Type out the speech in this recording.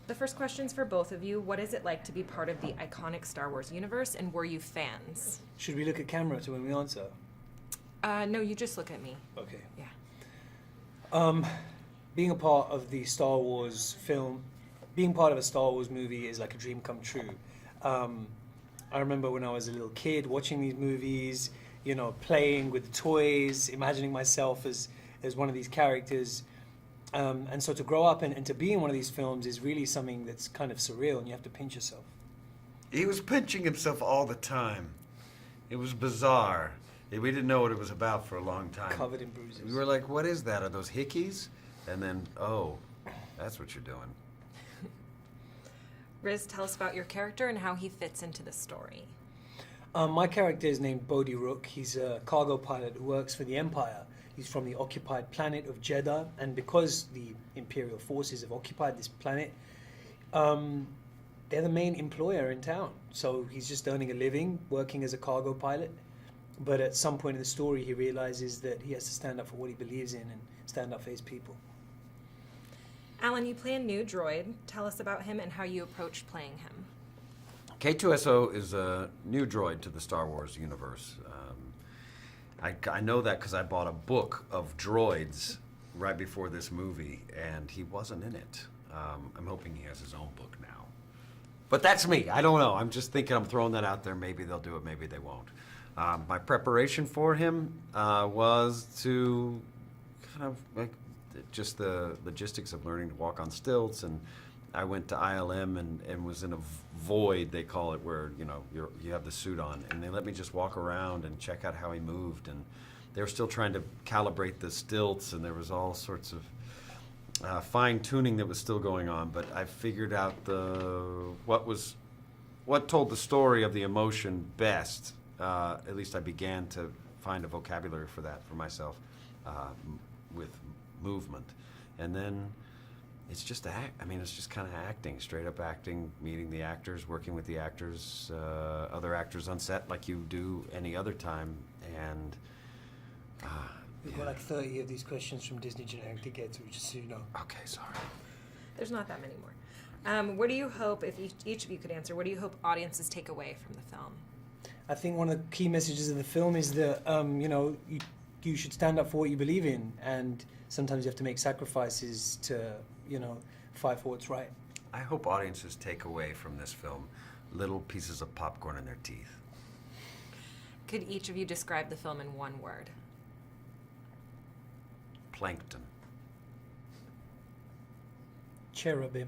The first question's for both of you. What is it like to be part of the iconic Star Wars universe, and were you fans? Should we look at camera to when we answer? No, you just look at me. Okay. Yeah. Being a part of the Star Wars film, being part of a Star Wars movie is like a dream come true. I remember when I was a little kid watching these movies, you know, playing with the toys, imagining myself as one of these characters. And so to grow up and to be in one of these films is really something that's kind of surreal, and you have to pinch yourself. He was pinching himself all the time. It was bizarre. We didn't know what it was about for a long time. Covered in bruises. We were like, what is that? Are those hickeys? And then, oh, that's what you're doing. Riz, tell us about your character and how he fits into the story. My character is named Bodhi Rook. He's a cargo pilot who works for the Empire. He's from the occupied planet of Jeddah, and because the Imperial forces have occupied this planet, they're the main employer in town. So he's just earning a living, working as a cargo pilot. But at some point in the story, he realizes that he has to stand up for what he believes in and stand up for his people. Alan, you play a new droid. Tell us about him and how you approached playing him. K2SO is a new droid to the Star Wars universe. I know that because I bought a book of droids right before this movie, and he wasn't in it. I'm hoping he has his own book now. But that's me. I don't know. I'm just thinking, I'm throwing that out there. Maybe they'll do it, maybe they won't. My preparation for him was to kind of like just the logistics of learning to walk on stilts, and I went to ILM and was in a void, they call it, where you have the suit on, and they let me just walk around and check out how he moved, and they were still trying to calibrate the stilts, and there was all sorts of fine tuning that was still going on, but I figured out what told the story of the emotion best. At least I began to find a vocabulary for that for myself with movement. And then it's just it's just kind of acting, straight up acting, meeting the actors, working with the actors, other actors on set like you do any other time. And We've got like 30 of these questions from Disney Generic to get through, just so you know. Okay, sorry. There's not that many more. What do you hope, if each of you could answer, what do you hope audiences take away from the film? I think one of the key messages of the film is that, you should stand up for what you believe in, and sometimes you have to make sacrifices to, fight for what's right. I hope audiences take away from this film little pieces of popcorn in their teeth. Could each of you describe the film in one word? Plankton. Cherubim.